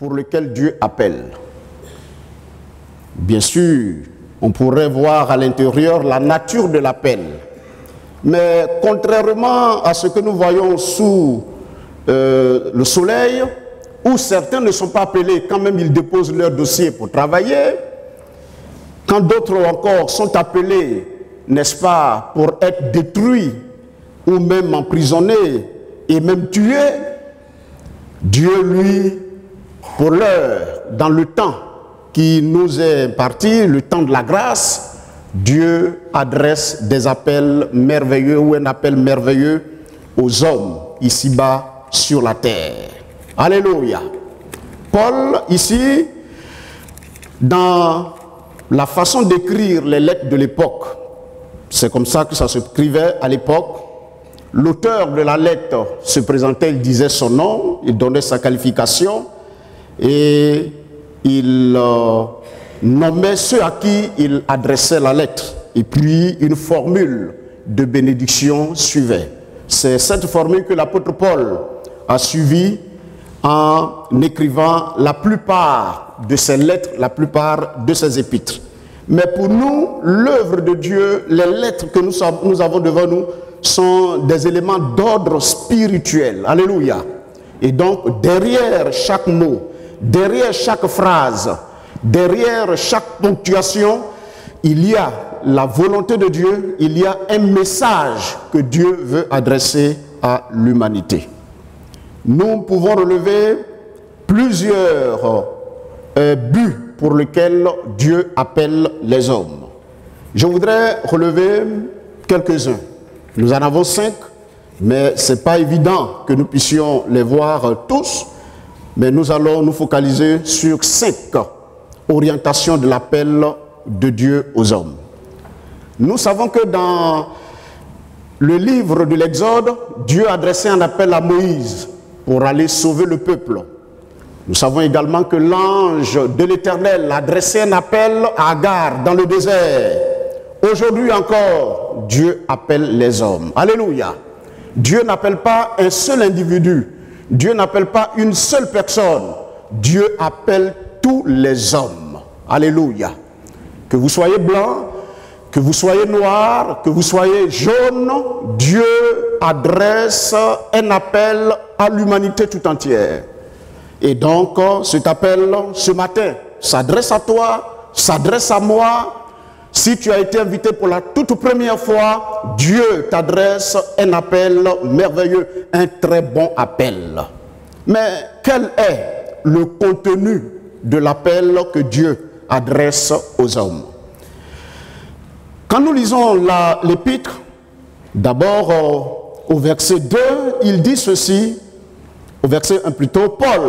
pour lequel Dieu appelle. Bien sûr, on pourrait voir à l'intérieur la nature de l'appel. Mais contrairement à ce que nous voyons sous le soleil, où certains ne sont pas appelés, quand même ils déposent leur dossier pour travailler, quand d'autres encore sont appelés, n'est-ce pas, pour être détruits ou même emprisonnés et même tués, Dieu, lui, pour l'heure, dans le temps qui nous est imparti, le temps de la grâce, Dieu adresse des appels merveilleux ou un appel merveilleux aux hommes ici-bas sur la terre. Alléluia. Paul, ici, dans la façon d'écrire les lettres de l'époque, c'est comme ça que ça s'écrivait à l'époque. L'auteur de la lettre se présentait, il disait son nom, il donnait sa qualification et il nommait ceux à qui il adressait la lettre. Et puis une formule de bénédiction suivait. C'est cette formule que l'apôtre Paul a suivie en écrivant la plupart de ses lettres, la plupart de ses épîtres. Mais pour nous, l'œuvre de Dieu, les lettres que nous avons devant nous, sont des éléments d'ordre spirituel. Alléluia. Et donc, derrière chaque mot, derrière chaque phrase, derrière chaque ponctuation, il y a la volonté de Dieu, il y a un message que Dieu veut adresser à l'humanité. Nous pouvons relever plusieurs buts pour lesquels Dieu appelle les hommes. Je voudrais relever quelques-uns. Nous en avons 5, mais ce n'est pas évident que nous puissions les voir tous, mais nous allons nous focaliser sur 5 orientations de l'appel de Dieu aux hommes. Nous savons que dans le livre de l'Exode, Dieu adressait un appel à Moïse pour aller sauver le peuple. Nous savons également que l'ange de l'Éternel adressait un appel à Agar dans le désert. Aujourd'hui encore, Dieu appelle les hommes. Alléluia. Dieu n'appelle pas un seul individu. Dieu n'appelle pas une seule personne. Dieu appelle tous les hommes. Alléluia. Que vous soyez blanc, que vous soyez noir, que vous soyez jaune, Dieu adresse un appel à l'humanité tout entière. Et donc, cet appel, ce matin, s'adresse à toi, s'adresse à moi. Si tu as été invité pour la toute première fois, Dieu t'adresse un appel merveilleux, un très bon appel. Mais quel est le contenu de l'appel que Dieu adresse aux hommes? Quand nous lisons l'épître, d'abord au verset 2, il dit ceci, au verset 1 plutôt, Paul,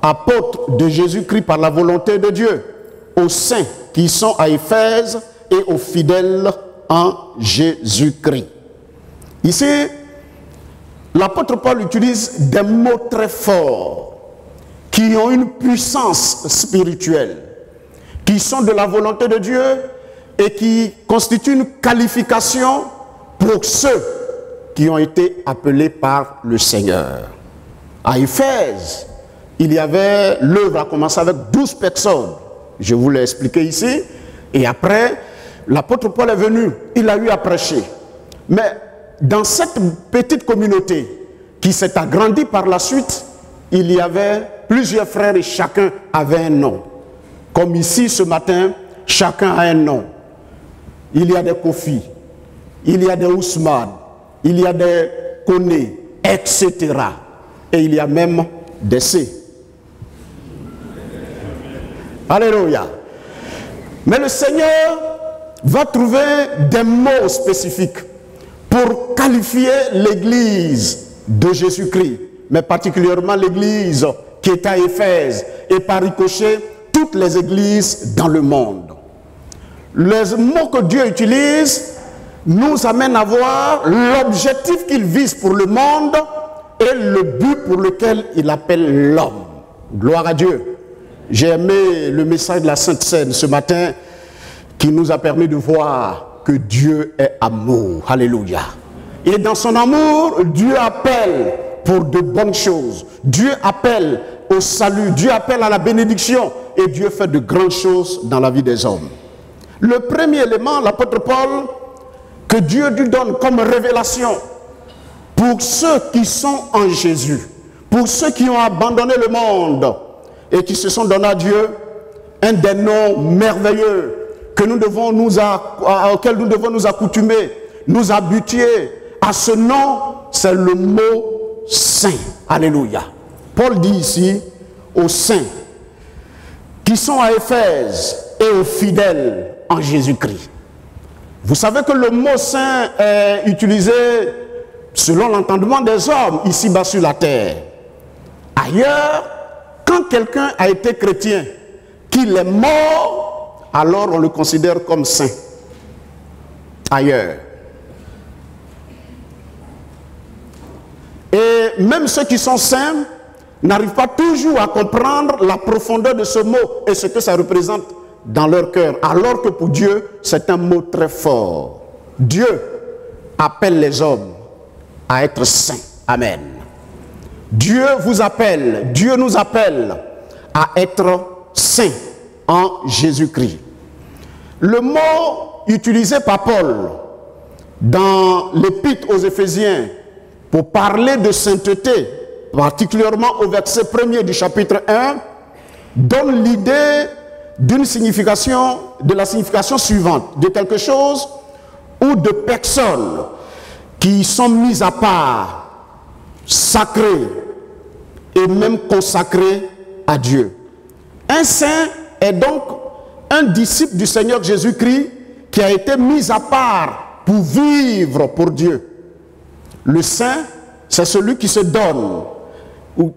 apôtre de Jésus-Christ par la volonté de Dieu, aux saints qui sont à Éphèse et aux fidèles en Jésus-Christ. Ici, l'apôtre Paul utilise des mots très forts qui ont une puissance spirituelle, qui sont de la volonté de Dieu et qui constituent une qualification pour ceux qui ont été appelés par le Seigneur. À Éphèse, il y avait, l'œuvre a commencé avec 12 personnes. Je vous l'ai expliqué ici. Et après, l'apôtre Paul est venu, il a eu à prêcher. Mais dans cette petite communauté qui s'est agrandie par la suite, il y avait plusieurs frères et chacun avait un nom. Comme ici ce matin, chacun a un nom. Il y a des Kofi, il y a des Ousmane, il y a des Koné, etc. Et il y a même des C. Alléluia. Mais le Seigneur va trouver des mots spécifiques pour qualifier l'église de Jésus-Christ, mais particulièrement l'église qui est à Éphèse et par ricochet toutes les églises dans le monde. Les mots que Dieu utilise nous amènent à voir l'objectif qu'il vise pour le monde et le but pour lequel il appelle l'homme. Gloire à Dieu. J'ai aimé le message de la Sainte Seine ce matin qui nous a permis de voir que Dieu est amour. Alléluia. Et dans son amour, Dieu appelle pour de bonnes choses. Dieu appelle au salut, Dieu appelle à la bénédiction et Dieu fait de grandes choses dans la vie des hommes. Le premier élément, l'apôtre Paul, que Dieu lui donne comme révélation pour ceux qui sont en Jésus, pour ceux qui ont abandonné le monde et qui se sont donnés à Dieu, un des noms merveilleux que nous devons auquel nous devons nous accoutumer, nous habituer à ce nom, c'est le mot saint. Alléluia. Paul dit ici aux saints qui sont à Éphèse et aux fidèles en Jésus-Christ. Vous savez que le mot saint est utilisé selon l'entendement des hommes ici-bas sur la terre. Ailleurs, quand quelqu'un a été chrétien, qu'il est mort, alors on le considère comme saint. Ailleurs. Et même ceux qui sont saints n'arrivent pas toujours à comprendre la profondeur de ce mot et ce que ça représente dans leur cœur, alors que pour Dieu, c'est un mot très fort. Dieu appelle les hommes à être saints. Amen. Dieu vous appelle, Dieu nous appelle à être saints en Jésus-Christ. Le mot utilisé par Paul dans l'épître aux Éphésiens pour parler de sainteté, particulièrement au verset 1er du chapitre 1, donne l'idée d'une signification, de la signification suivante, de quelque chose ou de personnes qui sont mises à part, sacrées et même consacrées à Dieu. Un saint est donc un disciple du Seigneur Jésus-Christ qui a été mis à part pour vivre pour Dieu. Le saint, c'est celui qui se donne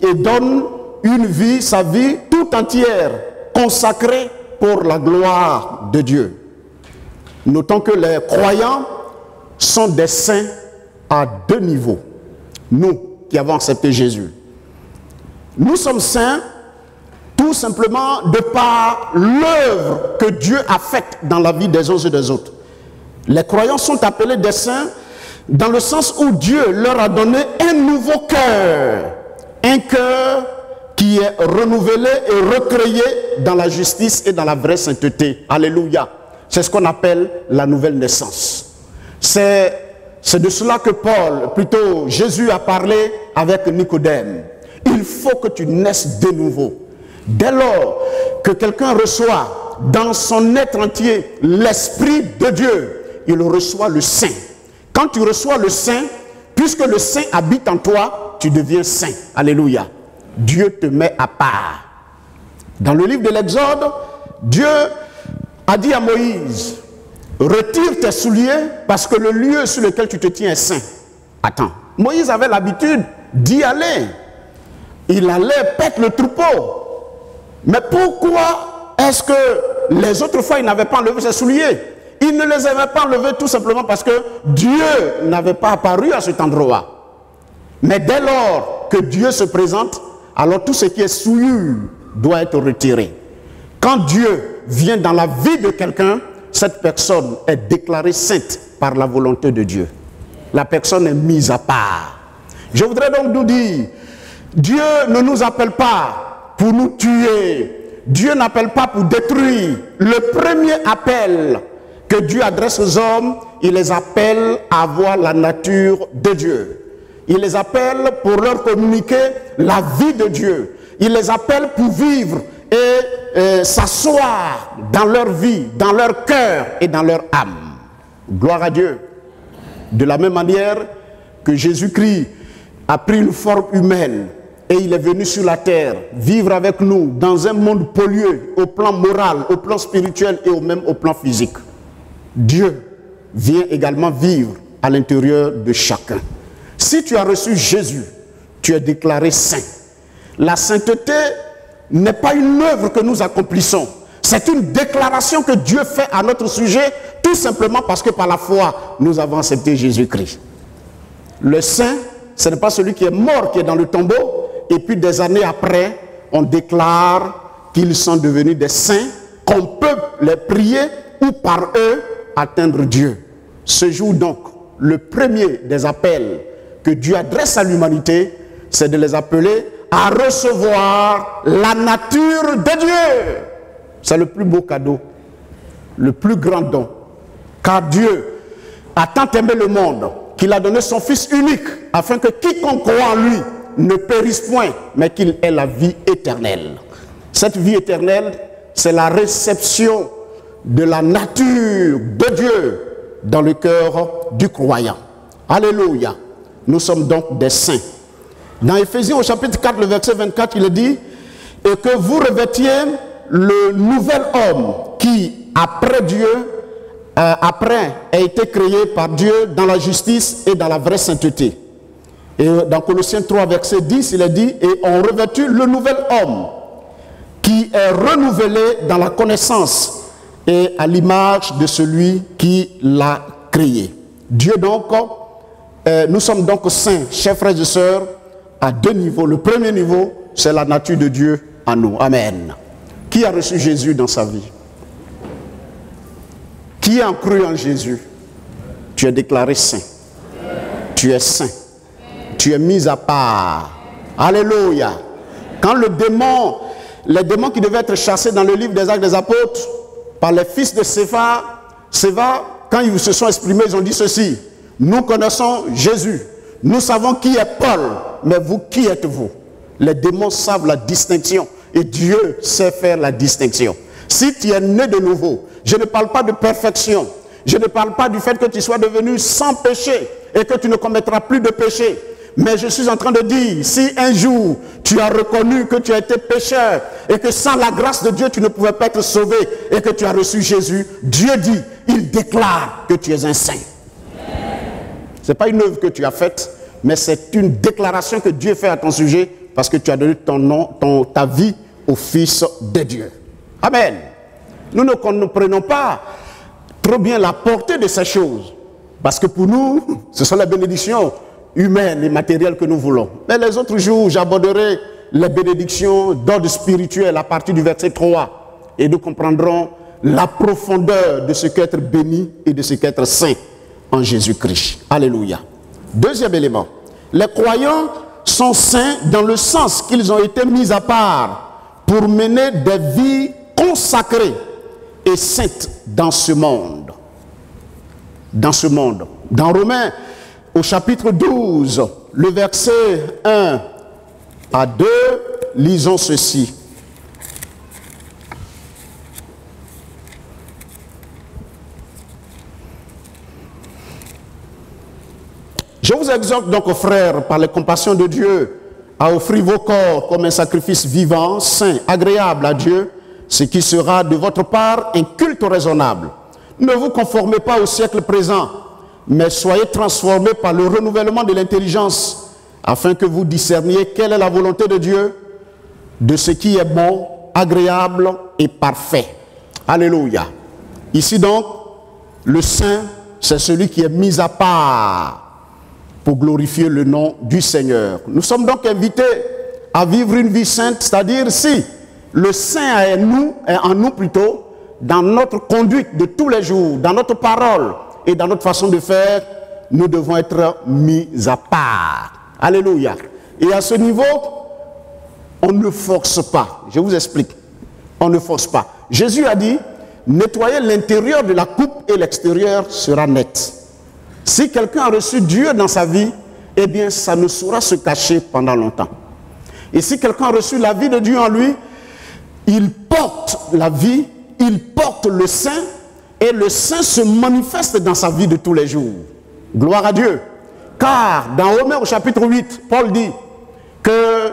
et donne une vie, sa vie tout entière, consacrée pour la gloire de Dieu. Notons que les croyants sont des saints à deux niveaux. Nous qui avons accepté Jésus. Nous sommes saints tout simplement de par l'œuvre que Dieu a faite dans la vie des uns et des autres. Les croyants sont appelés des saints dans le sens où Dieu leur a donné un nouveau cœur. Un cœur qui est renouvelé et recréé dans la justice et dans la vraie sainteté. Alléluia. C'est ce qu'on appelle la nouvelle naissance. C'est de cela que plutôt Jésus a parlé avec Nicodème. Il faut que tu naisses de nouveau. Dès lors que quelqu'un reçoit dans son être entier l'Esprit de Dieu, il reçoit le Saint. Quand tu reçois le Saint, puisque le Saint habite en toi, tu deviens saint. Alléluia. Dieu te met à part. Dans le livre de l'Exode, Dieu a dit à Moïse, retire tes souliers parce que le lieu sur lequel tu te tiens est saint. Attends, Moïse avait l'habitude d'y aller. Il allait paître le troupeau. Mais pourquoi est-ce que les autres fois il n'avait pas enlevé ses souliers? Il ne les avait pas enlevés tout simplement parce que Dieu n'avait pas apparu à cet endroit. Mais dès lors que Dieu se présente, alors tout ce qui est souillure doit être retiré. Quand Dieu vient dans la vie de quelqu'un, cette personne est déclarée sainte par la volonté de Dieu. La personne est mise à part. Je voudrais donc nous dire, Dieu ne nous appelle pas pour nous tuer. Dieu n'appelle pas pour détruire. Le premier appel que Dieu adresse aux hommes, il les appelle à avoir la nature de Dieu. Il les appelle pour leur communiquer la vie de Dieu. Il les appelle pour vivre et s'asseoir dans leur vie, dans leur cœur et dans leur âme. Gloire à Dieu. De la même manière que Jésus-Christ a pris une forme humaine et il est venu sur la terre vivre avec nous dans un monde pollué au plan moral, au plan spirituel et même au plan physique. Dieu vient également vivre à l'intérieur de chacun. Si tu as reçu Jésus, tu es déclaré saint. La sainteté n'est pas une œuvre que nous accomplissons. C'est une déclaration que Dieu fait à notre sujet, tout simplement parce que par la foi, nous avons accepté Jésus-Christ. Le saint, ce n'est pas celui qui est mort, qui est dans le tombeau, et puis des années après, on déclare qu'ils sont devenus des saints, qu'on peut les prier ou par eux atteindre Dieu. Ce jour donc, le premier des appels que Dieu adresse à l'humanité, c'est de les appeler à recevoir la nature de Dieu. C'est le plus beau cadeau, le plus grand don. Car Dieu a tant aimé le monde qu'il a donné son Fils unique, afin que quiconque croit en lui ne périsse point, mais qu'il ait la vie éternelle. Cette vie éternelle, c'est la réception de la nature de Dieu dans le cœur du croyant. Alléluia. Nous sommes donc des saints. Dans Éphésiens au chapitre 4, le verset 24, il est dit « Et que vous revêtiez le nouvel homme qui, après Dieu, a été créé par Dieu dans la justice et dans la vraie sainteté. » Et dans Colossiens 3, verset 10, il est dit « Et on revêtit le nouvel homme qui est renouvelé dans la connaissance et à l'image de celui qui l'a créé. » Dieu donc, nous sommes donc saints, chers frères et sœurs, à deux niveaux. Le premier niveau, c'est la nature de Dieu en nous. Amen. Qui a reçu Jésus dans sa vie? Qui a cru en Jésus? Tu es déclaré saint. Tu es saint. Tu es mis à part. Alléluia. Quand les démons qui devaient être chassés dans le livre des Actes des Apôtres par les fils de Séva, quand ils se sont exprimés, ils ont dit ceci: nous connaissons Jésus, nous savons qui est Paul, mais vous, qui êtes-vous? Les démons savent la distinction et Dieu sait faire la distinction. Si tu es né de nouveau, je ne parle pas de perfection, je ne parle pas du fait que tu sois devenu sans péché et que tu ne commettras plus de péché. Mais je suis en train de dire, si un jour tu as reconnu que tu as été pécheur et que sans la grâce de Dieu tu ne pouvais pas être sauvé et que tu as reçu Jésus, Dieu dit, il déclare que tu es un saint. Ce n'est pas une œuvre que tu as faite, mais c'est une déclaration que Dieu fait à ton sujet parce que tu as donné ton nom, ta vie au Fils de Dieu. Amen. Nous ne comprenons pas trop bien la portée de ces choses parce que pour nous, ce sont les bénédictions humaines et matérielles que nous voulons. Mais les autres jours, j'aborderai les bénédictions d'ordre spirituel à partir du verset 3 et nous comprendrons la profondeur de ce qu'être béni et de ce qu'être saint en Jésus-Christ. Alléluia. Deuxième élément, les croyants sont saints dans le sens qu'ils ont été mis à part pour mener des vies consacrées et saintes dans ce monde. Dans ce monde. Dans Romains, au chapitre 12, le verset 1 à 2, lisons ceci. Je vous exhorte donc, frères, par les compassions de Dieu, à offrir vos corps comme un sacrifice vivant, saint, agréable à Dieu, ce qui sera de votre part un culte raisonnable. Ne vous conformez pas au siècle présent, mais soyez transformés par le renouvellement de l'intelligence, afin que vous discerniez quelle est la volonté de Dieu, de ce qui est bon, agréable et parfait. Alléluia. Ici donc, le saint, c'est celui qui est mis à part pour glorifier le nom du Seigneur. Nous sommes donc invités à vivre une vie sainte, c'est-à-dire si le saint est en nous plutôt, dans notre conduite de tous les jours, dans notre parole et dans notre façon de faire, nous devons être mis à part. Alléluia. Et à ce niveau, on ne force pas. Je vous explique. On ne force pas. Jésus a dit, nettoyez l'intérieur de la coupe et l'extérieur sera net. Si quelqu'un a reçu Dieu dans sa vie, eh bien, ça ne saura se cacher pendant longtemps. Et si quelqu'un a reçu la vie de Dieu en lui, il porte la vie, il porte le saint, et le saint se manifeste dans sa vie de tous les jours. Gloire à Dieu. Car dans Romains au chapitre 8, Paul dit que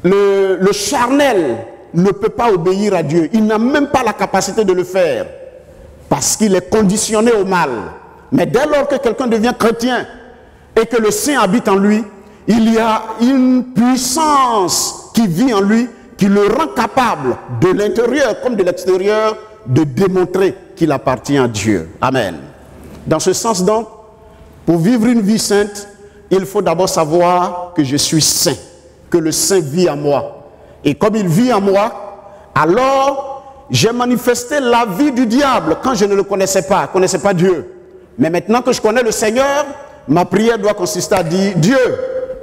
le charnel ne peut pas obéir à Dieu. Il n'a même pas la capacité de le faire parce qu'il est conditionné au mal. Mais dès lors que quelqu'un devient chrétien et que le saint habite en lui, il y a une puissance qui vit en lui, qui le rend capable de l'intérieur comme de l'extérieur de démontrer qu'il appartient à Dieu. Amen. Dans ce sens donc, pour vivre une vie sainte, il faut d'abord savoir que je suis saint, que le saint vit en moi. Et comme il vit en moi, alors j'ai manifesté la vie du diable quand je ne le connaissais pas Dieu. Mais maintenant que je connais le Seigneur, ma prière doit consister à dire, Dieu,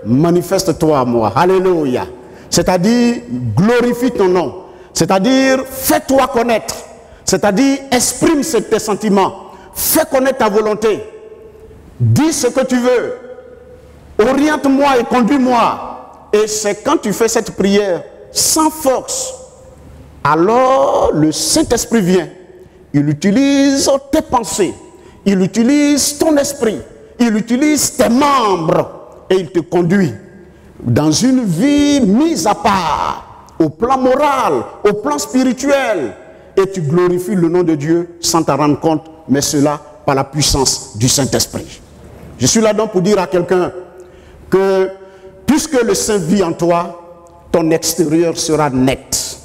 manifeste-toi à moi. Alléluia. c'est-à-dire glorifie ton nom, c'est-à-dire fais-toi connaître, c'est-à-dire exprime tes sentiments, fais connaître ta volonté, dis ce que tu veux, oriente-moi et conduis-moi. Et c'est quand tu fais cette prière sans force, alors le Saint-Esprit vient, il utilise tes pensées, il utilise ton esprit, il utilise tes membres et il te conduit dans une vie mise à part, au plan moral, au plan spirituel, et tu glorifies le nom de Dieu sans t'en rendre compte, mais cela par la puissance du Saint-Esprit. Je suis là donc pour dire à quelqu'un que puisque le Saint vit en toi, ton extérieur sera net.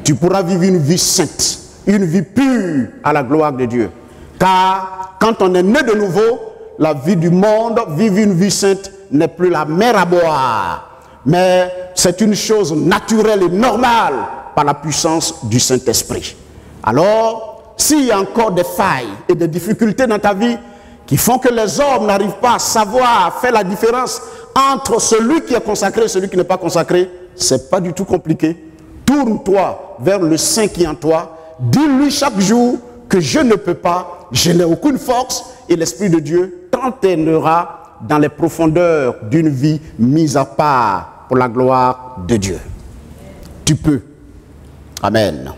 Tu pourras vivre une vie sainte, une vie pure à la gloire de Dieu. Car quand on est né de nouveau, la vie du monde, vivre une vie sainte, n'est plus la mer à boire. Mais c'est une chose naturelle et normale par la puissance du Saint-Esprit. Alors, s'il y a encore des failles et des difficultés dans ta vie qui font que les hommes n'arrivent pas à savoir, à faire la différence entre celui qui est consacré et celui qui n'est pas consacré, c'est pas du tout compliqué. Tourne-toi vers le Saint qui est en toi. Dis-lui chaque jour que je ne peux pas, je n'ai aucune force, et l'Esprit de Dieu t'entraînera dans les profondeurs d'une vie mise à part pour la gloire de Dieu. Tu peux. Amen.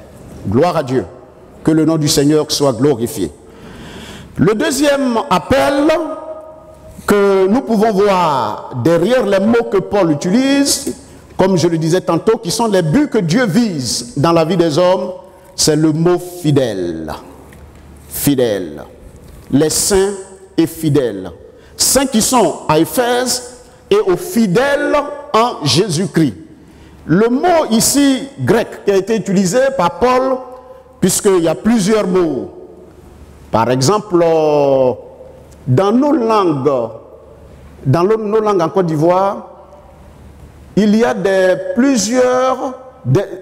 Gloire à Dieu. Que le nom du Seigneur soit glorifié. Le deuxième appel que nous pouvons voir derrière les mots que Paul utilise, comme je le disais tantôt, qui sont les buts que Dieu vise dans la vie des hommes, c'est le mot fidèle. Fidèle. Les saints et fidèles. Saints qui sont à Éphèse et aux fidèles en Jésus-Christ. Le mot ici grec qui a été utilisé par Paul, puisqu'il y a plusieurs mots. Par exemple, dans nos langues en Côte d'Ivoire, il y a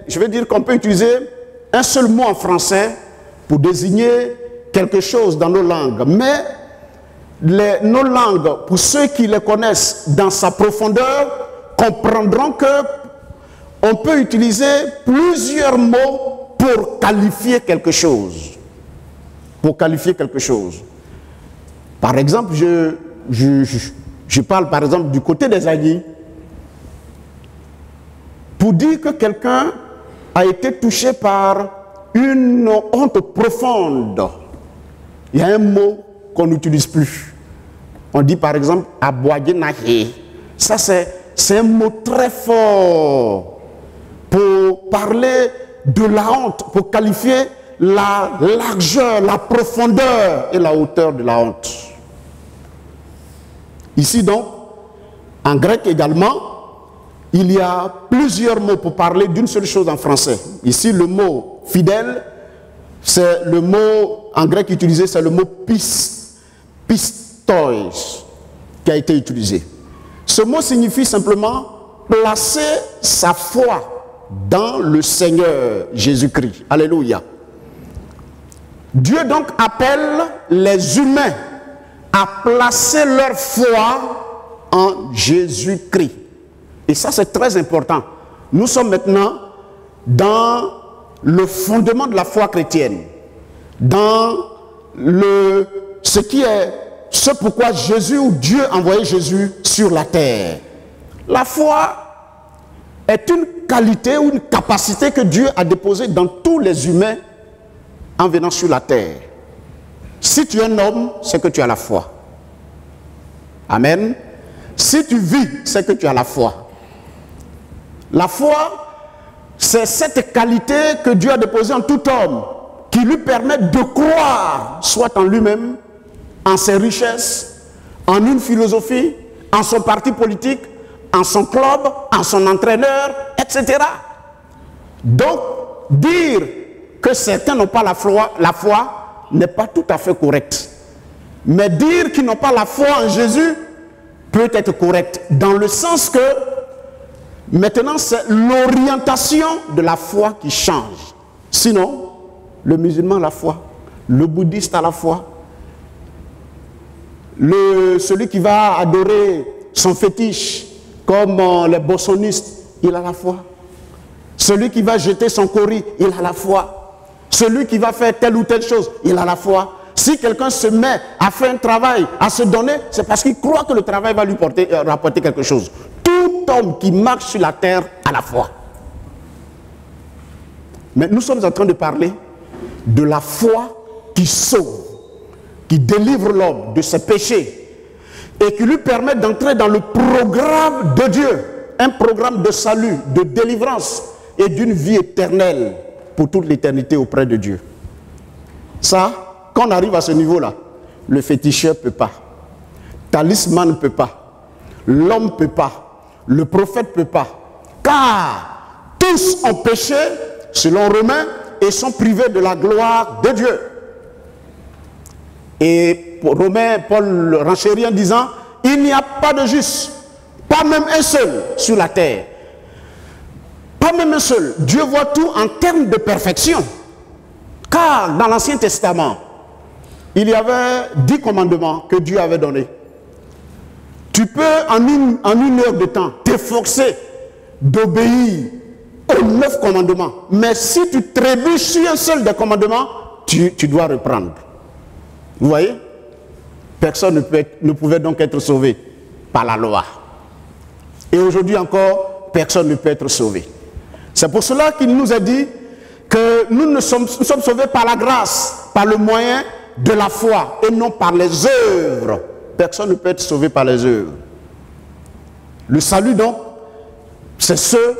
je veux dire qu'on peut utiliser un seul mot en français pour désigner quelque chose dans nos langues. Mais nos langues, pour ceux qui les connaissent dans sa profondeur, comprendront que on peut utiliser plusieurs mots pour qualifier quelque chose. Pour qualifier quelque chose. Par exemple, je parle par exemple du côté des Agnis. Pour dire que quelqu'un a été touché par une honte profonde, il y a un mot qu'on n'utilise plus. On dit par exemple « aboyer nahe ». Ça c'est un mot très fort pour parler de la honte, pour qualifier la largeur, la profondeur et la hauteur de la honte. Ici donc, en grec également, il y a plusieurs mots pour parler d'une seule chose en français. Ici, le mot fidèle, c'est le mot en grec utilisé, c'est le mot pistois qui a été utilisé. Ce mot signifie simplement placer sa foi dans le Seigneur Jésus-Christ. Alléluia. Dieu donc appelle les humains à placer leur foi en Jésus-Christ. Et ça, c'est très important. Nous sommes maintenant dans le fondement de la foi chrétienne, dans ce pourquoi Jésus ou Dieu a envoyé Jésus sur la terre. La foi est une qualité ou une capacité que Dieu a déposée dans tous les humains en venant sur la terre. Si tu es un homme, c'est que tu as la foi. Amen. Si tu vis, c'est que tu as la foi. La foi, c'est cette qualité que Dieu a déposée en tout homme, qui lui permet de croire, soit en lui-même, en ses richesses, en une philosophie, en son parti politique, en son club, en son entraîneur, etc. Donc, dire que certains n'ont pas la foi n'est pas tout à fait correct. Mais dire qu'ils n'ont pas la foi en Jésus peut être correct, dans le sens que maintenant c'est l'orientation de la foi qui change. Sinon, le musulman a la foi, le bouddhiste a la foi, celui qui va adorer son fétiche, comme les bossonistes, il a la foi. Celui qui va jeter son courrier, il a la foi. Celui qui va faire telle ou telle chose, il a la foi. Si quelqu'un se met à faire un travail, à se donner, c'est parce qu'il croit que le travail va lui rapporter quelque chose. Tout homme qui marche sur la terre a la foi. Mais nous sommes en train de parler de la foi qui sauve, qui délivre l'homme de ses péchés et qui lui permet d'entrer dans le programme de Dieu, un programme de salut, de délivrance et d'une vie éternelle pour toute l'éternité auprès de Dieu. Ça, quand on arrive à ce niveau-là, le féticheur ne peut pas, talisman ne peut pas, l'homme ne peut pas, le prophète ne peut pas, car tous ont péché, selon Romains, et sont privés de la gloire de Dieu. Et Romain, Paul renchérit en disant, il n'y a pas de juste, pas même un seul sur la terre. Pas même un seul. Dieu voit tout en termes de perfection. Car dans l'Ancien Testament, il y avait 10 commandements que Dieu avait donnés. Tu peux en une heure de temps t'efforcer d'obéir aux 9 commandements. Mais si tu trébuches sur un seul des commandements, tu dois reprendre. Vous voyez? Personne ne pouvait donc être sauvé par la loi. Et aujourd'hui encore, personne ne peut être sauvé. C'est pour cela qu'il nous a dit que nous sommes sauvés par la grâce, par le moyen de la foi et non par les œuvres. Personne ne peut être sauvé par les œuvres. Le salut donc, c'est ceux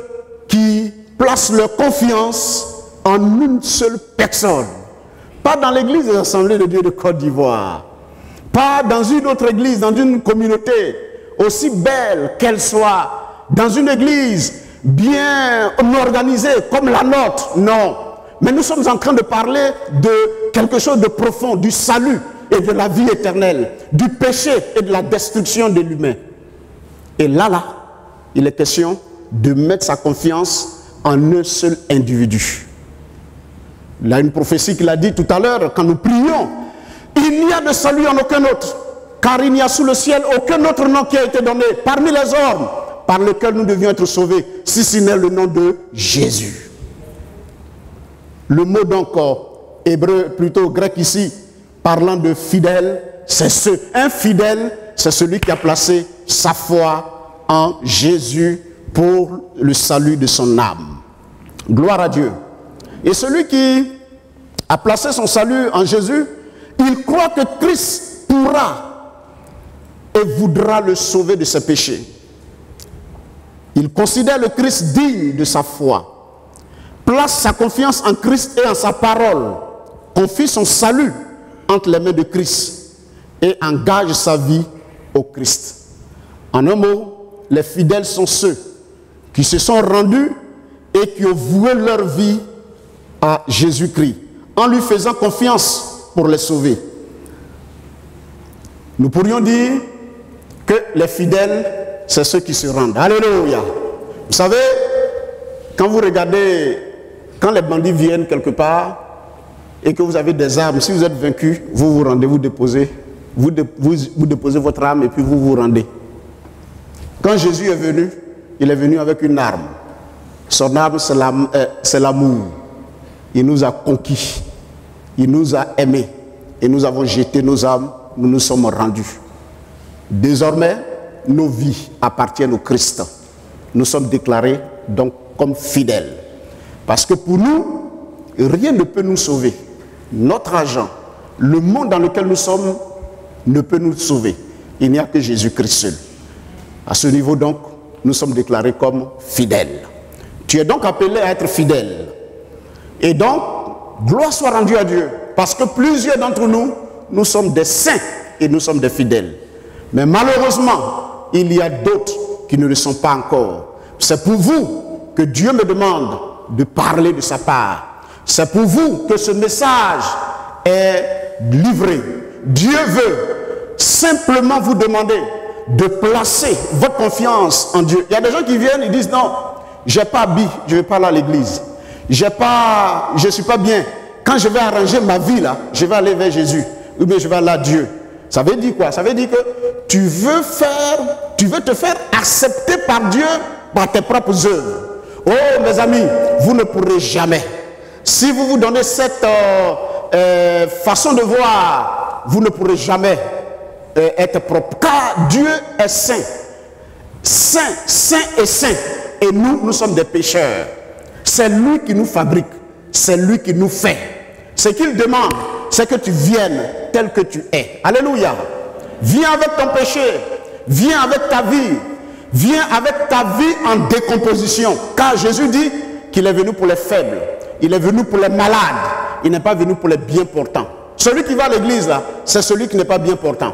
qui placent leur confiance en une seule personne. Pas dans l'église des Assemblées de Dieu de Côte d'Ivoire. Pas dans une autre église, dans une communauté, aussi belle qu'elle soit, dans une église bien organisée comme la nôtre. Non. Mais nous sommes en train de parler de quelque chose de profond, du salut et de la vie éternelle, du péché et de la destruction de l'humain. Et là, il est question de mettre sa confiance en un seul individu. Il y a une prophétie qui l'a dit tout à l'heure, quand nous prions, il n'y a de salut en aucun autre, car il n'y a sous le ciel aucun autre nom qui a été donné parmi les hommes par lequel nous devions être sauvés, si ce n'est le nom de Jésus. Le mot donc hébreu, plutôt grec ici, parlant de fidèle, c'est un fidèle, c'est celui qui a placé sa foi en Jésus pour le salut de son âme. Gloire à Dieu. Et celui qui a placé son salut en Jésus, il croit que Christ pourra et voudra le sauver de ses péchés. Il considère le Christ digne de sa foi, place sa confiance en Christ et en sa parole, confie son salut entre les mains de Christ et engage sa vie au Christ. En un mot, les fidèles sont ceux qui se sont rendus et qui ont voué leur vie à Jésus-Christ, en lui faisant confiance pour les sauver. Nous pourrions dire que les fidèles, c'est ceux qui se rendent. Alléluia. Vous savez, quand vous regardez, quand les bandits viennent quelque part et que vous avez des armes, si vous êtes vaincu, vous vous rendez, vous déposez votre arme et puis vous vous rendez. Quand Jésus est venu, il est venu avec une arme. Son arme, c'est l'amour. Il nous a conquis, il nous a aimés et nous avons jeté nos armes, nous nous sommes rendus. Désormais, nos vies appartiennent au Christ. Nous sommes déclarés donc comme fidèles. Parce que pour nous, rien ne peut nous sauver. Notre argent, le monde dans lequel nous sommes, ne peut nous sauver. Il n'y a que Jésus-Christ seul. À ce niveau donc, nous sommes déclarés comme fidèles. Tu es donc appelé à être fidèle. Et donc, gloire soit rendue à Dieu. Parce que plusieurs d'entre nous, nous sommes des saints et nous sommes des fidèles. Mais malheureusement, il y a d'autres qui ne le sont pas encore. C'est pour vous que Dieu me demande de parler de sa part. C'est pour vous que ce message est livré. Dieu veut simplement vous demander de placer votre confiance en Dieu. Il y a des gens qui viennent et disent non, j'ai pas habit, je ne vais pas aller à l'église. Je ne suis pas bien. Quand je vais arranger ma vie là, je vais aller vers Jésus. Ou bien je vais aller à Dieu. Ça veut dire quoi? Ça veut dire que tu veux te faire accepter par Dieu par tes propres œuvres. Oh mes amis, vous ne pourrez jamais. Si vous vous donnez cette façon de voir, vous ne pourrez jamais être propre. Car Dieu est saint. Saint, saint et saint. Et nous sommes des pécheurs. C'est lui qui nous fabrique. C'est lui qui nous fait. Ce qu'il demande, c'est que tu viennes tel que tu es. Alléluia. Viens avec ton péché. Viens avec ta vie. Viens avec ta vie en décomposition. Car Jésus dit qu'il est venu pour les faibles. Il est venu pour les malades. Il n'est pas venu pour les bien portants. Celui qui va à l'église, là, c'est celui qui n'est pas bien portant.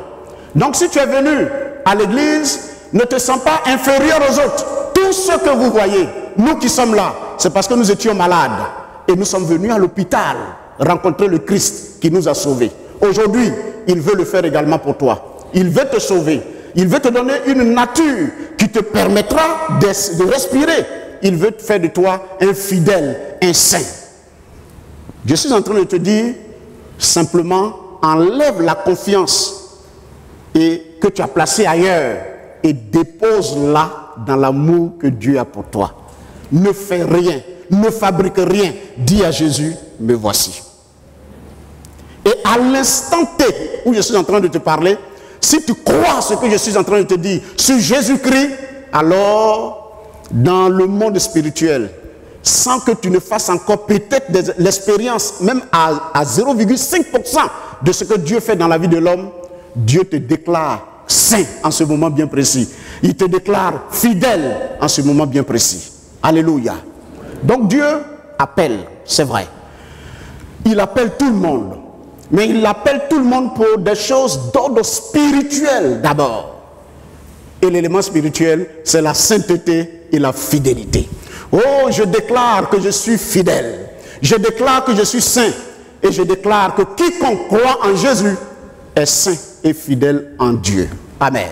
Donc si tu es venu à l'église, ne te sens pas inférieur aux autres. Tout ce que vous voyez, nous qui sommes là, c'est parce que nous étions malades. Et nous sommes venus à l'hôpital rencontrer le Christ qui nous a sauvés. Aujourd'hui, il veut le faire également pour toi. Il veut te sauver. Il veut te donner une nature qui te permettra de respirer. Il veut faire de toi un fidèle, un saint. Je suis en train de te dire, simplement, enlève la confiance et que tu as placée ailleurs et dépose-la dans l'amour que Dieu a pour toi. Ne fais rien, ne fabrique rien. Dis à Jésus, me voici. Et à l'instant T où je suis en train de te parler, si tu crois ce que je suis en train de te dire sur Jésus-Christ, alors dans le monde spirituel, sans que tu ne fasses encore peut-être l'expérience, même à 0,5% de ce que Dieu fait dans la vie de l'homme, Dieu te déclare saint en ce moment bien précis. Il te déclare fidèle en ce moment bien précis. Alléluia. Donc Dieu appelle, c'est vrai. Il appelle tout le monde. Mais il appelle tout le monde pour des choses d'ordre spirituel d'abord. Et l'élément spirituel, c'est la sainteté et la fidélité. Oh, je déclare que je suis fidèle. Je déclare que je suis saint. Et je déclare que quiconque croit en Jésus est saint et fidèle en Dieu. Amen.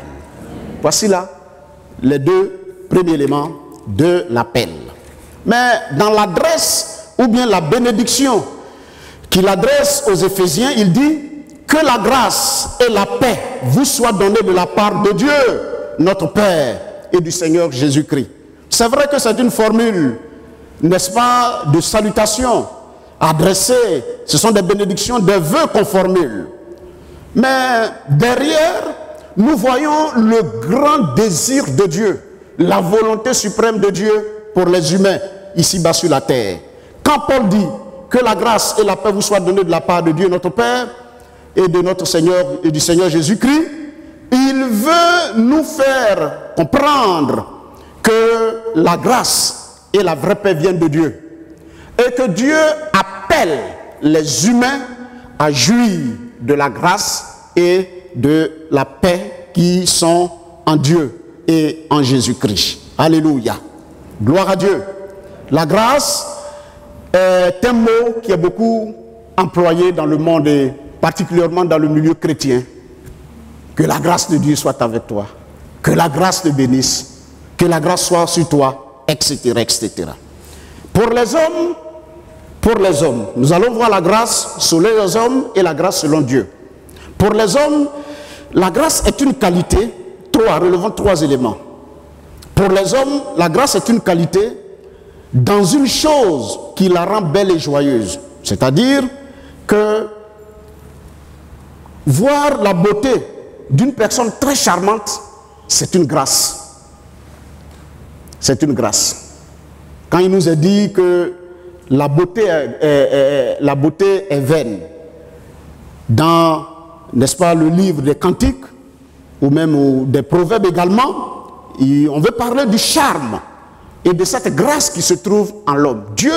Voici là les deux premiers éléments de l'appel. Mais dans l'adresse ou bien la bénédiction qu'il adresse aux Éphésiens, il dit que la grâce et la paix vous soient données de la part de Dieu, notre Père, et du Seigneur Jésus-Christ. C'est vrai que c'est une formule, n'est-ce pas, de salutation adressée. Ce sont des bénédictions, des vœux qu'on formule. Mais derrière, nous voyons le grand désir de Dieu, la volonté suprême de Dieu pour les humains ici-bas sur la terre. Quand Paul dit que la grâce et la paix vous soient données de la part de Dieu notre Père et de notre Seigneur et du Seigneur Jésus-Christ, il veut nous faire comprendre que la grâce et la vraie paix viennent de Dieu et que Dieu appelle les humains à jouir de la grâce et de la paix qui sont en Dieu et en Jésus-Christ. Alléluia. Gloire à Dieu. La grâce est un mot qui est beaucoup employé dans le monde et particulièrement dans le milieu chrétien. Que la grâce de Dieu soit avec toi. Que la grâce te bénisse. Que la grâce soit sur toi, etc., etc. Pour les hommes, nous allons voir la grâce selon les hommes et la grâce selon Dieu. Pour les hommes, la grâce est une qualité, relevant trois éléments. Pour les hommes, la grâce est une qualité dans une chose qui la rend belle et joyeuse. C'est-à-dire que voir la beauté d'une personne très charmante, c'est une grâce. C'est une grâce. Quand il nous est dit que la beauté est vaine, dans, n'est-ce pas, le livre des Cantiques, ou même des Proverbes également, on veut parler du charme et de cette grâce qui se trouve en l'homme. Dieu,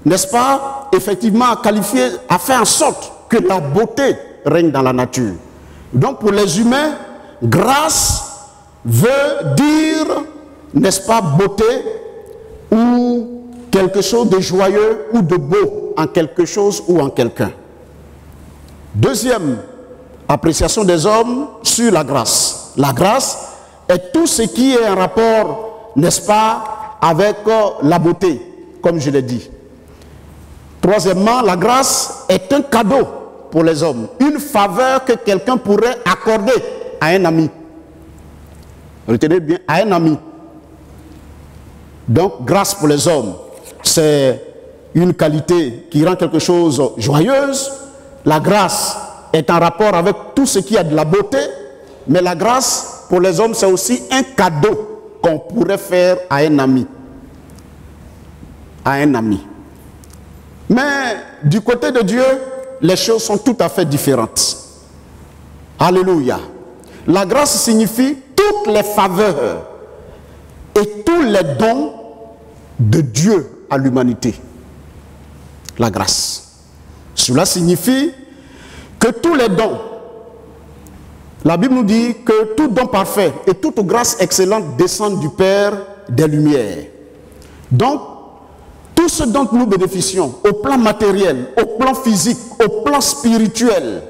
n'est-ce pas, effectivement a qualifié, a fait en sorte que la beauté règne dans la nature. Donc pour les humains, grâce veut dire, n'est-ce pas, beauté ou quelque chose de joyeux ou de beau en quelque chose ou en quelqu'un. Deuxième appréciation des hommes sur la grâce. La grâce est tout ce qui est en rapport, n'est-ce pas, avec la beauté, comme je l'ai dit. Troisièmement, la grâce est un cadeau pour les hommes, une faveur que quelqu'un pourrait accorder à un ami. Retenez bien, à un ami. Donc, grâce pour les hommes, c'est une qualité qui rend quelque chose joyeuse. La grâce est en rapport avec tout ce qui a de la beauté, mais la grâce pour les hommes, c'est aussi un cadeau qu'on pourrait faire à un ami. À un ami. Mais du côté de Dieu, les choses sont tout à fait différentes. Alléluia. La grâce signifie toutes les faveurs et tous les dons de Dieu à l'humanité. La grâce. Cela signifie que tous les dons, la Bible nous dit que tout don parfait et toute grâce excellente descendent du Père des Lumières. Donc, tout ce dont nous bénéficions, au plan matériel, au plan physique, au plan spirituel,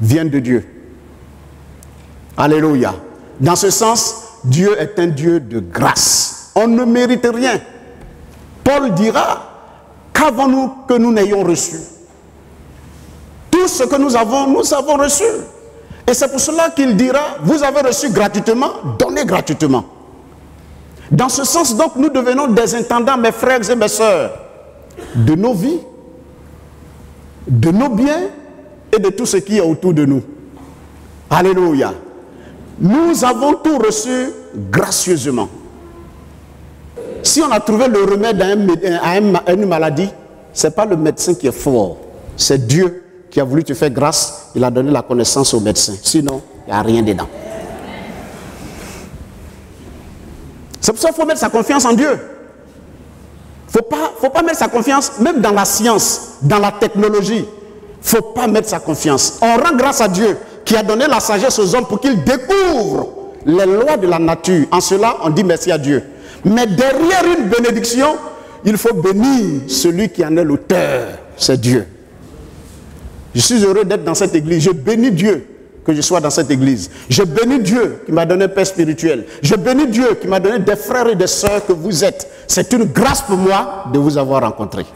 vient de Dieu. Alléluia. Dans ce sens, Dieu est un Dieu de grâce. On ne mérite rien. Paul dira, qu'avons-nous que nous n'ayons reçu? Tout ce que nous avons reçu. Et c'est pour cela qu'il dira, vous avez reçu gratuitement, donnez gratuitement. Dans ce sens, donc, nous devenons des intendants, mes frères et mes sœurs, de nos vies, de nos biens et de tout ce qui est autour de nous. Alléluia. Nous avons tout reçu gracieusement. Si on a trouvé le remède à une maladie, ce n'est pas le médecin qui est fort, c'est Dieu qui a voulu te faire grâce, il a donné la connaissance au médecin. Sinon, il n'y a rien dedans. C'est pour ça qu'il faut mettre sa confiance en Dieu. Il ne faut pas mettre sa confiance, même dans la science, dans la technologie. Il ne faut pas mettre sa confiance. On rend grâce à Dieu qui a donné la sagesse aux hommes pour qu'ils découvrent les lois de la nature. En cela, on dit merci à Dieu. Mais derrière une bénédiction, il faut bénir celui qui en est l'auteur. C'est Dieu. Je suis heureux d'être dans cette église. Je bénis Dieu que je sois dans cette église. Je bénis Dieu qui m'a donné un père spirituel. Je bénis Dieu qui m'a donné des frères et des sœurs que vous êtes. C'est une grâce pour moi de vous avoir rencontrés.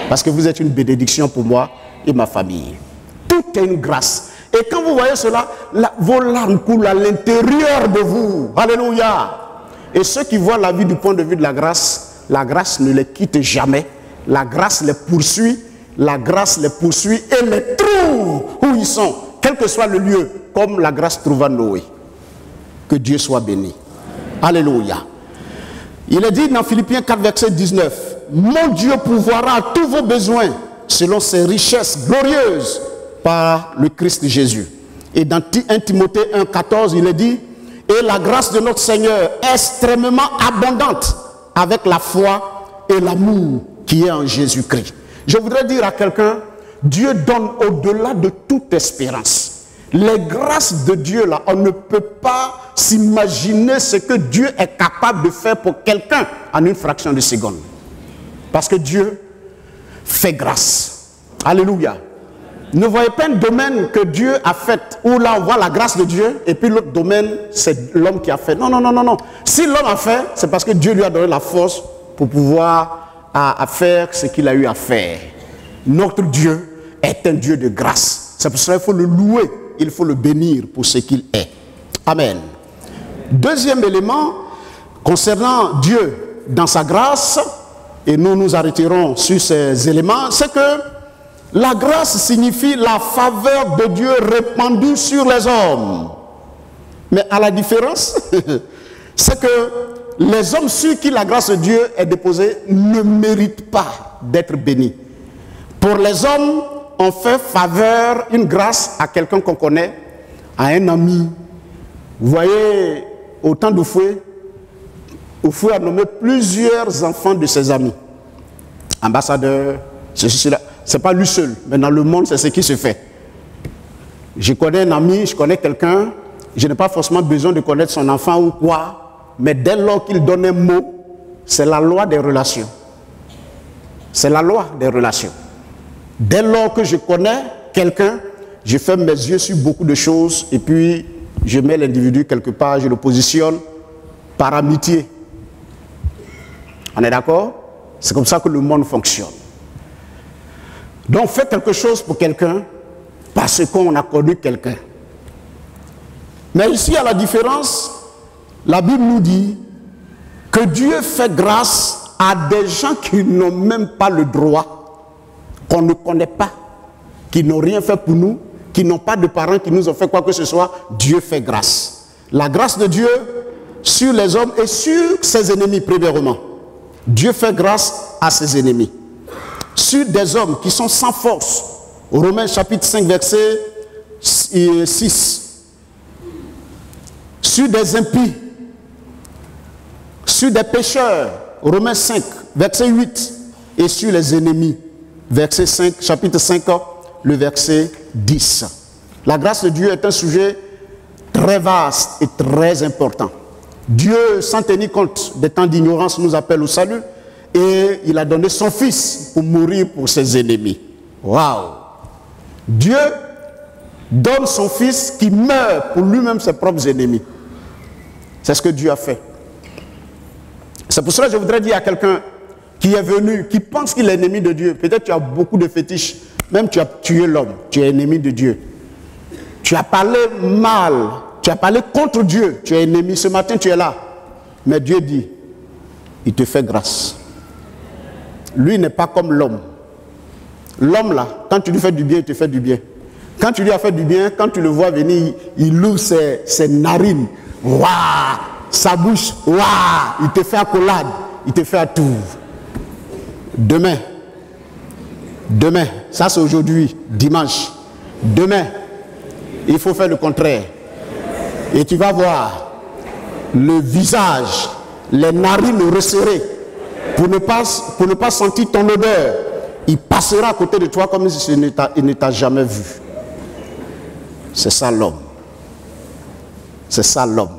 Parce que vous êtes une bénédiction pour moi et ma famille. Tout est une grâce. Et quand vous voyez cela, vos larmes coulent à l'intérieur de vous. Alléluia. Et ceux qui voient la vie du point de vue de la grâce ne les quitte jamais. La grâce les poursuit. La grâce les poursuit et les trouve où ils sont, quel que soit le lieu, comme la grâce trouva Noé. Que Dieu soit béni. Alléluia. Il est dit dans Philippiens 4, verset 19, « Mon Dieu pourvoira à tous vos besoins selon ses richesses glorieuses par le Christ Jésus. » Et dans 1 Timothée 1, 14, il est dit, « Et la grâce de notre Seigneur est extrêmement abondante avec la foi et l'amour qui est en Jésus-Christ. » Je voudrais dire à quelqu'un, Dieu donne au-delà de toute espérance. Les grâces de Dieu, là, on ne peut pas s'imaginer ce que Dieu est capable de faire pour quelqu'un en une fraction de seconde. Parce que Dieu fait grâce. Alléluia. Ne voyez pas un domaine que Dieu a fait, où là on voit la grâce de Dieu, et puis l'autre domaine, c'est l'homme qui a fait. Non, non, non, non, non. Si l'homme a fait, c'est parce que Dieu lui a donné la force pour pouvoir à faire ce qu'il a eu à faire. Notre Dieu est un Dieu de grâce. C'est pour cela qu'il faut le louer, il faut le bénir pour ce qu'il est. Amen. Deuxième élément, concernant Dieu dans sa grâce, et nous nous arrêterons sur ces éléments, c'est que la grâce signifie la faveur de Dieu répandue sur les hommes. Mais à la différence, c'est que les hommes sur qui la grâce de Dieu est déposée ne méritent pas d'être bénis. Pour les hommes, on fait faveur, une grâce à quelqu'un qu'on connaît, à un ami. Vous voyez, au temps d'Oufoué, Oufoué a nommé plusieurs enfants de ses amis. Ambassadeur, ceci, cela. Ce n'est pas lui seul, mais dans le monde, c'est ce qui se fait. Je connais un ami, je connais quelqu'un, je n'ai pas forcément besoin de connaître son enfant ou quoi. Mais dès lors qu'il donne un mot, c'est la loi des relations. C'est la loi des relations. Dès lors que je connais quelqu'un, je ferme mes yeux sur beaucoup de choses et puis je mets l'individu quelque part, je le positionne par amitié. On est d'accord? C'est comme ça que le monde fonctionne. Donc faites quelque chose pour quelqu'un parce qu'on a connu quelqu'un. Mais ici, à la différence, la Bible nous dit que Dieu fait grâce à des gens qui n'ont même pas le droit, qu'on ne connaît pas, qui n'ont rien fait pour nous, qui n'ont pas de parents qui nous ont fait quoi que ce soit. Dieu fait grâce. La grâce de Dieu sur les hommes et sur ses ennemis, premièrement. Dieu fait grâce à ses ennemis. Sur des hommes qui sont sans force. Romains chapitre 5, verset 6. Sur des impies. Sur des pécheurs. Romains 5, verset 8. Et sur les ennemis. Verset 5, chapitre 5, le verset 10. La grâce de Dieu est un sujet très vaste et très important. Dieu, sans tenir compte des temps d'ignorance, nous appelle au salut et il a donné son fils pour mourir pour ses ennemis. Waouh! Dieu donne son fils qui meurt pour lui-même ses propres ennemis. C'est ce que Dieu a fait. C'est pour cela que je voudrais dire à quelqu'un qui est venu, qui pense qu'il est ennemi de Dieu. Peut-être tu as beaucoup de fétiches, même tu as tué l'homme, tu es ennemi de Dieu. Tu as parlé mal, tu as parlé contre Dieu, tu es ennemi. Ce matin, tu es là. Mais Dieu dit, il te fait grâce. Lui n'est pas comme l'homme. L'homme là, quand tu lui fais du bien, il te fait du bien. Quand tu lui as fait du bien, quand tu le vois venir, il ouvre ses narines. Waouh! Sa bouche, waouh! Il te fait accolade, il te fait à tout. Demain, ça c'est aujourd'hui, dimanche. Demain, il faut faire le contraire. Et tu vas voir le visage, les narines resserrées, pour ne pas sentir ton odeur. Il passera à côté de toi comme si il ne t'a jamais vu. C'est ça l'homme. C'est ça l'homme.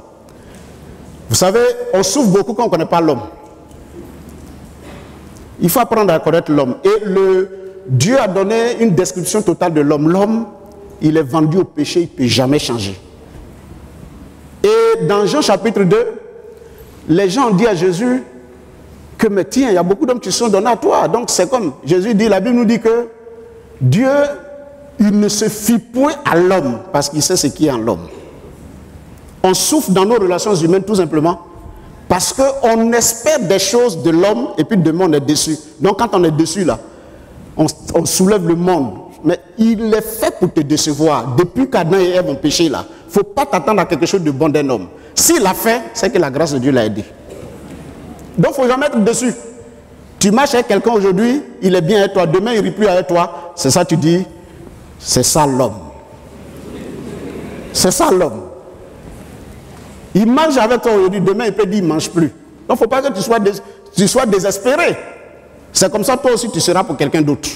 Vous savez, on souffre beaucoup quand on ne connaît pas l'homme. Il faut apprendre à connaître l'homme. Et Dieu a donné une description totale de l'homme. L'homme, il est vendu au péché, il ne peut jamais changer. Et dans Jean chapitre 2, les gens ont dit à Jésus que, mais tiens, il y a beaucoup d'hommes qui sont donnés à toi. Donc c'est comme, Jésus dit, la Bible nous dit que Dieu, il ne se fie point à l'homme parce qu'il sait ce qui est en l'homme. On souffre dans nos relations humaines tout simplement parce qu'on espère des choses de l'homme et puis demain on est déçu. Donc quand on est déçu là, on soulève le monde. Mais il est fait pour te décevoir. Depuis qu'Adam et Ève ont péché là, il ne faut pas t'attendre à quelque chose de bon d'un homme. S'il l'a fait, c'est que la grâce de Dieu l'a aidé. Donc il ne faut jamais être déçu. Tu marches avec quelqu'un aujourd'hui, il est bien avec toi, demain il ne rit plus avec toi. C'est ça tu dis, c'est ça l'homme. C'est ça l'homme. Il mange avec toi aujourd'hui, demain il peut dire qu'il ne mange plus. Donc il ne faut pas que tu sois désespéré. C'est comme ça toi aussi tu seras pour quelqu'un d'autre.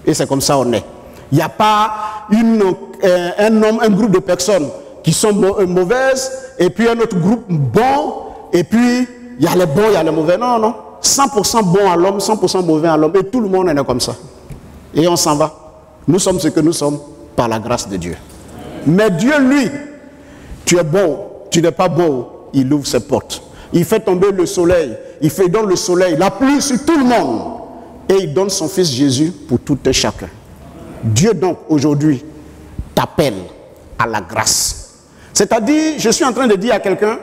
Et c'est comme ça on est. Il n'y a pas un groupe de personnes qui sont mauvaises et puis un autre groupe bon et puis il y a les bons, il y a les mauvais. Non, non. 100% bon à l'homme, 100% mauvais à l'homme et tout le monde est comme ça. Et on s'en va. Nous sommes ce que nous sommes par la grâce de Dieu. Mais Dieu, lui, tu es bon, tu n'es pas bon, il ouvre ses portes. Il fait tomber le soleil, il fait donner le soleil, la pluie sur tout le monde. Et il donne son fils Jésus pour tout et chacun. Dieu donc aujourd'hui t'appelle à la grâce. C'est-à-dire, je suis en train de dire à quelqu'un,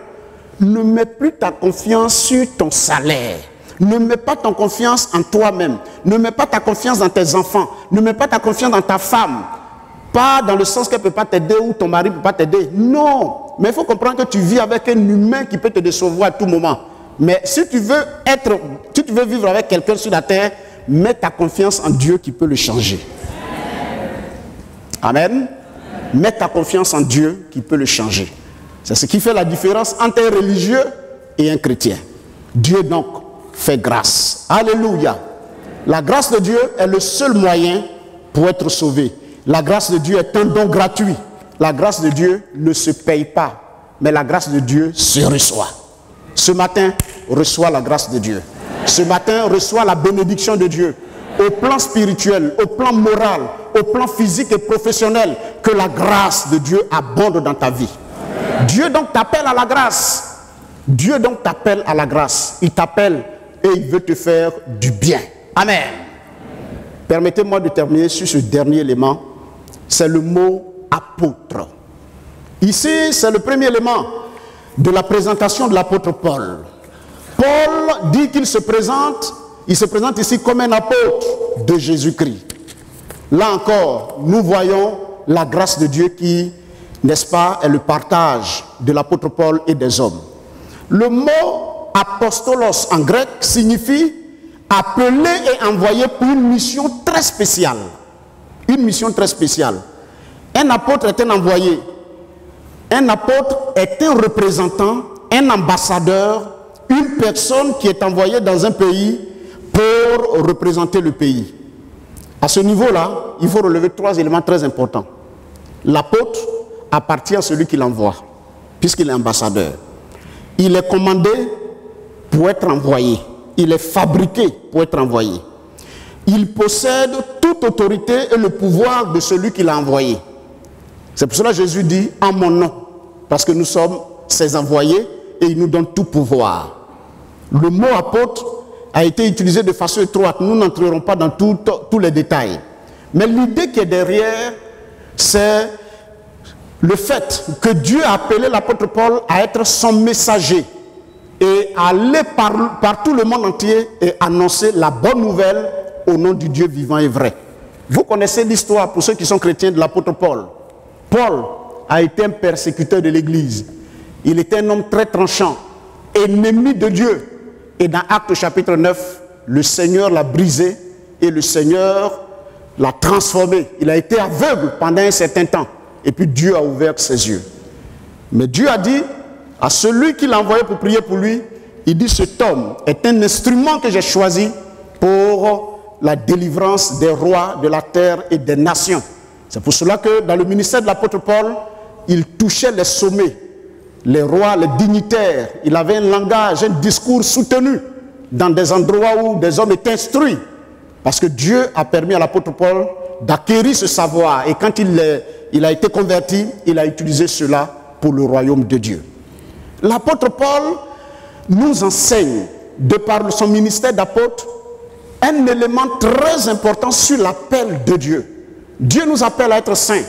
ne mets plus ta confiance sur ton salaire. Ne mets pas ton confiance en toi-même. Ne mets pas ta confiance dans tes enfants. Ne mets pas ta confiance dans ta femme. Pas dans le sens qu'elle ne peut pas t'aider ou ton mari ne peut pas t'aider. Non. Mais il faut comprendre que tu vis avec un humain qui peut te décevoir à tout moment. Mais si tu veux vivre avec quelqu'un sur la terre, mets ta confiance en Dieu qui peut le changer. Amen. Mets ta confiance en Dieu qui peut le changer. C'est ce qui fait la différence entre un religieux et un chrétien. Dieu donc fait grâce. Alléluia. La grâce de Dieu est le seul moyen pour être sauvé. La grâce de Dieu est un don gratuit. La grâce de Dieu ne se paye pas, mais la grâce de Dieu se reçoit. Ce matin, reçois la grâce de Dieu. Ce matin, reçois la bénédiction de Dieu. Au plan spirituel, au plan moral, au plan physique et professionnel, que la grâce de Dieu abonde dans ta vie. Dieu donc t'appelle à la grâce. Dieu donc t'appelle à la grâce. Il t'appelle et il veut te faire du bien. Amen. Permettez-moi de terminer sur ce dernier élément. C'est le mot apôtre. Ici, c'est le premier élément de la présentation de l'apôtre Paul. Paul dit qu'il se présente, il se présente ici comme un apôtre de Jésus-Christ. Là encore, nous voyons la grâce de Dieu qui, n'est-ce pas, est le partage de l'apôtre Paul et des hommes. Le mot apostolos en grec signifie appelé et envoyé pour une mission très spéciale. Une mission très spéciale. Un apôtre est un envoyé. Un apôtre est un représentant, un ambassadeur, une personne qui est envoyée dans un pays pour représenter le pays. À ce niveau-là, il faut relever 3 éléments très importants. L'apôtre appartient à celui qui l'envoie, puisqu'il est ambassadeur. Il est commandé pour être envoyé. Il est fabriqué pour être envoyé. Il possède toute autorité et le pouvoir de celui qui l'a envoyé. C'est pour cela que Jésus dit « en mon nom », parce que nous sommes ses envoyés et il nous donne tout pouvoir. Le mot apôtre a été utilisé de façon étroite. Nous n'entrerons pas dans tous les détails. Mais l'idée qui est derrière, c'est le fait que Dieu a appelé l'apôtre Paul à être son messager et à aller par tout le monde entier et annoncer la bonne nouvelle au nom du Dieu vivant et vrai. Vous connaissez l'histoire, pour ceux qui sont chrétiens, de l'apôtre Paul. Paul a été un persécuteur de l'Église. Il était un homme très tranchant, ennemi de Dieu. Et dans Actes chapitre 9, le Seigneur l'a brisé et le Seigneur l'a transformé. Il a été aveugle pendant un certain temps. Et puis Dieu a ouvert ses yeux. Mais Dieu a dit à celui qui l'a envoyé pour prier pour lui, il dit cet homme est un instrument que j'ai choisi pour la délivrance des rois de la terre et des nations. C'est pour cela que dans le ministère de l'apôtre Paul, il touchait les sommets, les rois, les dignitaires. Il avait un langage, un discours soutenu dans des endroits où des hommes étaient instruits. Parce que Dieu a permis à l'apôtre Paul d'acquérir ce savoir. Et quand il a été converti, il a utilisé cela pour le royaume de Dieu. L'apôtre Paul nous enseigne, de par son ministère d'apôtre, un élément très important sur l'appel de Dieu. Dieu nous appelle à être saints.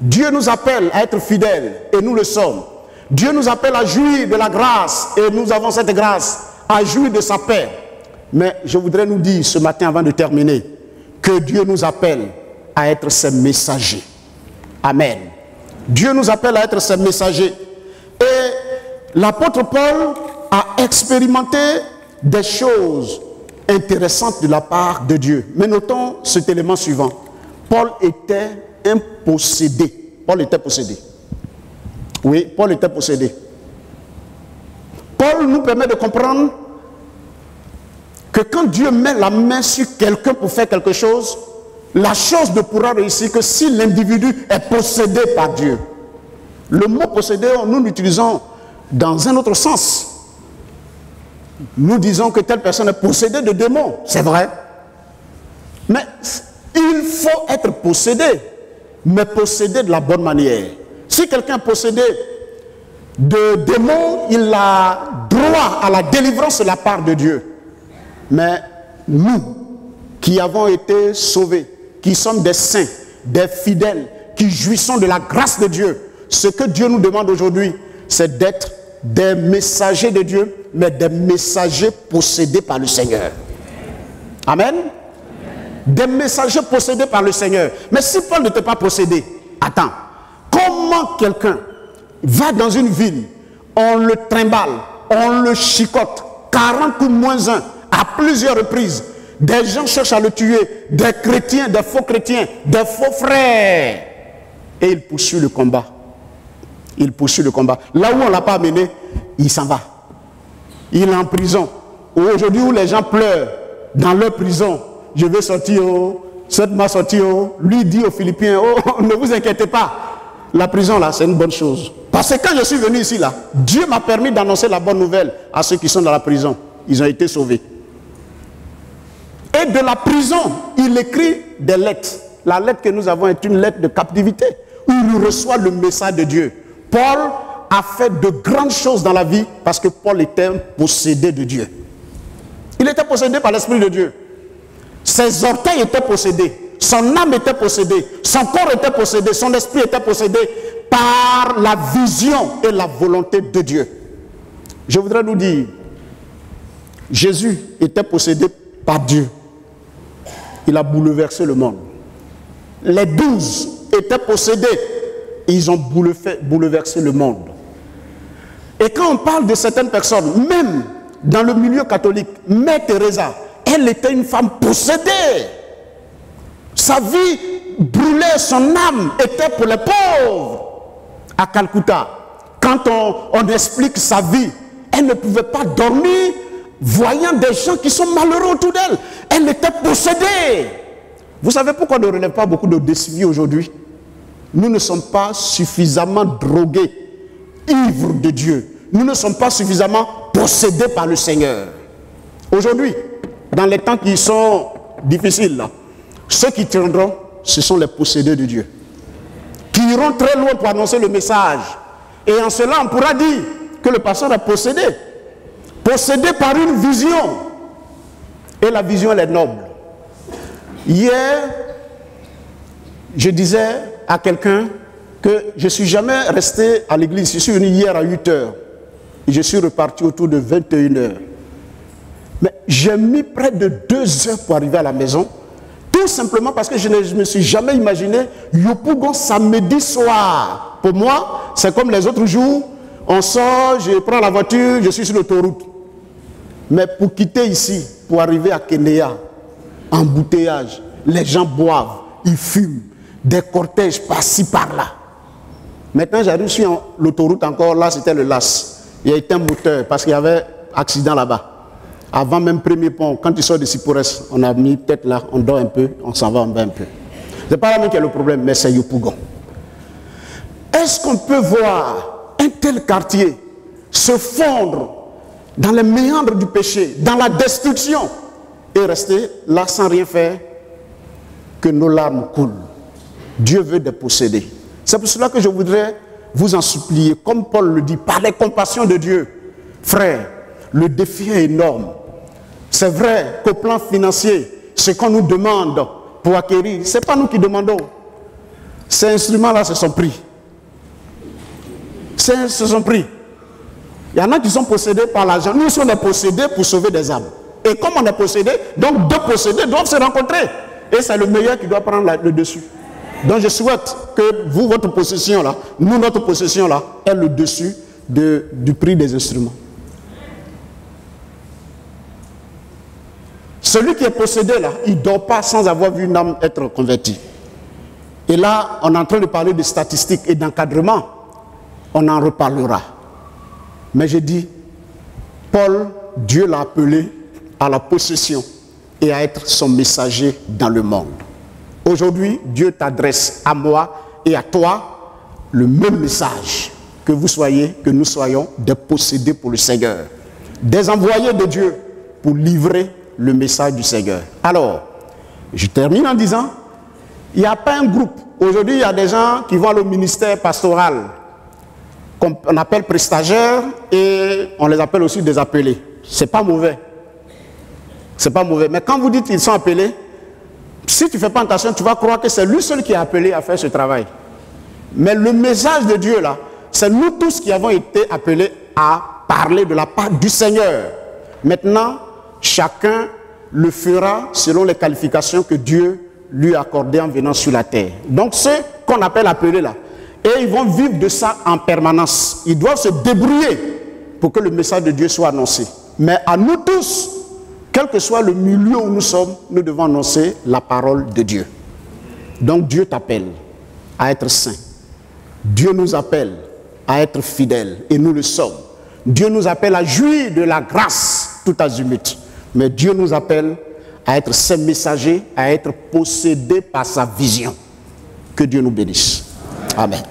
Dieu nous appelle à être fidèles, et nous le sommes. Dieu nous appelle à jouir de la grâce, et nous avons cette grâce, à jouir de sa paix. Mais je voudrais nous dire ce matin, avant de terminer, que Dieu nous appelle à être ses messagers. Amen. Dieu nous appelle à être ses messagers. Et l'apôtre Paul a expérimenté des choses intéressantes de la part de Dieu. Mais notons cet élément suivant. Paul était un possédé. Paul était possédé. Oui, Paul était possédé. Paul nous permet de comprendre que quand Dieu met la main sur quelqu'un pour faire quelque chose, la chose ne pourra réussir que si l'individu est possédé par Dieu. Le mot possédé, nous l'utilisons dans un autre sens. Nous disons que telle personne est possédée de démons, c'est vrai. Mais il faut être possédé, mais possédé de la bonne manière. Si quelqu'un est possédé de démons, il a droit à la délivrance de la part de Dieu. Mais nous, qui avons été sauvés, qui sommes des saints, des fidèles, qui jouissons de la grâce de Dieu, ce que Dieu nous demande aujourd'hui, c'est d'être des messagers de Dieu, mais des messagers possédés par le Seigneur. Amen. Des messagers possédés par le Seigneur. Mais si Paul n'était pas possédé, attends, comment quelqu'un va dans une ville, on le trimballe, on le chicote, 40 ou moins 1, à plusieurs reprises, des gens cherchent à le tuer, des chrétiens, des faux chrétiens, des faux frères, et il poursuit le combat. Il poursuit le combat. Là où on ne l'a pas amené, il s'en va. Il est en prison. Aujourd'hui où les gens pleurent dans leur prison, je vais sortir, cette m'a sorti, lui dit aux Philippiens, oh, ne vous inquiétez pas, la prison là, c'est une bonne chose. Parce que quand je suis venu ici là, Dieu m'a permis d'annoncer la bonne nouvelle à ceux qui sont dans la prison. Ils ont été sauvés. Et de la prison, il écrit des lettres. La lettre que nous avons est une lettre de captivité, où il reçoit le message de Dieu. Paul a fait de grandes choses dans la vie parce que Paul était un possédé de Dieu. Il était possédé par l'Esprit de Dieu. Ses orteils étaient possédés, son âme était possédée, son corps était possédé, son esprit était possédé par la vision et la volonté de Dieu. Je voudrais nous dire Jésus était possédé par Dieu. Il a bouleversé le monde. Les 12 étaient possédés et ils ont bouleversé le monde. Et quand on parle de certaines personnes, même dans le milieu catholique, Mère Teresa, elle était une femme possédée. Sa vie brûlait, son âme était pour les pauvres. À Calcutta, quand on explique sa vie, elle ne pouvait pas dormir voyant des gens qui sont malheureux autour d'elle. Elle était possédée. Vous savez pourquoi on ne relève pas beaucoup de défis aujourd'hui? Nous ne sommes pas suffisamment drogués, ivres de Dieu. Nous ne sommes pas suffisamment possédés par le Seigneur. Aujourd'hui, dans les temps qui sont difficiles, là, ceux qui tiendront, ce sont les possédés de Dieu, qui iront très loin pour annoncer le message. Et en cela, on pourra dire que le pasteur est possédé. Possédé par une vision. Et la vision, elle est noble. Hier, je disais à quelqu'un que je ne suis jamais resté à l'église. Je suis venu hier à 8 h. Et je suis reparti autour de 21 h. Mais j'ai mis près de 2 heures pour arriver à la maison. Tout simplement parce que je ne me suis jamais imaginé Yopougon samedi soir. Pour moi, c'est comme les autres jours. On sort, je prends la voiture, je suis sur l'autoroute. Mais pour quitter ici, pour arriver à Kenya, embouteillage, les gens boivent, ils fument, des cortèges par-ci, par-là. Maintenant, j'arrive sur l'autoroute encore, là c'était le LAS. Il y a été un moteur parce qu'il y avait accident là-bas. Avant même premier pont, quand tu sors de Sipores, on a mis peut-être là, on dort un peu, on s'en va, on va un peu. C'est pas là même qui est le problème, mais c'est Yopougon. Est-ce qu'on peut voir un tel quartier se fondre dans les méandres du péché, dans la destruction, et rester là sans rien faire, que nos larmes coulent? Dieu veut des possédés. C'est pour cela que je voudrais vous en supplier, comme Paul le dit, par les compassions de Dieu. Frère, le défi est énorme. C'est vrai qu'au plan financier, ce qu'on nous demande pour acquérir, ce n'est pas nous qui demandons. Ces instruments-là se sont pris. Se sont pris. Il y en a qui sont possédés par l'argent. Nous sommes possédés pour sauver des âmes. Et comme on est possédés, donc deux possédés doivent se rencontrer. Et c'est le meilleur qui doit prendre le dessus. Donc je souhaite que vous, votre possession là, nous, notre possession là, ait le dessus du prix des instruments. Celui qui est possédé là, il ne dort pas sans avoir vu une âme être convertie. Et là, on est en train de parler de statistiques et d'encadrement. On en reparlera. Mais je dis, Paul, Dieu l'a appelé à la possession et à être son messager dans le monde. Aujourd'hui, Dieu t'adresse à moi et à toi le même message. Que vous soyez, que nous soyons des possédés pour le Seigneur. Des envoyés de Dieu pour livrer le message du Seigneur. Alors, je termine en disant, il n'y a pas un groupe. Aujourd'hui, il y a des gens qui vont au ministère pastoral, qu'on appelle prestataires, et on les appelle aussi des appelés. C'est pas mauvais. C'est pas mauvais. Mais quand vous dites qu'ils sont appelés, si tu ne fais pas attention, tu vas croire que c'est lui seul qui est appelé à faire ce travail. Mais le message de Dieu là, c'est nous tous qui avons été appelés à parler de la part du Seigneur. Maintenant, chacun le fera selon les qualifications que Dieu lui a accordées en venant sur la terre. Donc ceux qu'on appelle appelés là, et ils vont vivre de ça en permanence. Ils doivent se débrouiller pour que le message de Dieu soit annoncé. Mais à nous tous, quel que soit le milieu où nous sommes, nous devons annoncer la parole de Dieu. Donc Dieu t'appelle à être saint. Dieu nous appelle à être fidèles, et nous le sommes. Dieu nous appelle à jouir de la grâce tout azimut. Mais Dieu nous appelle à être ses messagers, à être possédés par sa vision. Que Dieu nous bénisse. Amen.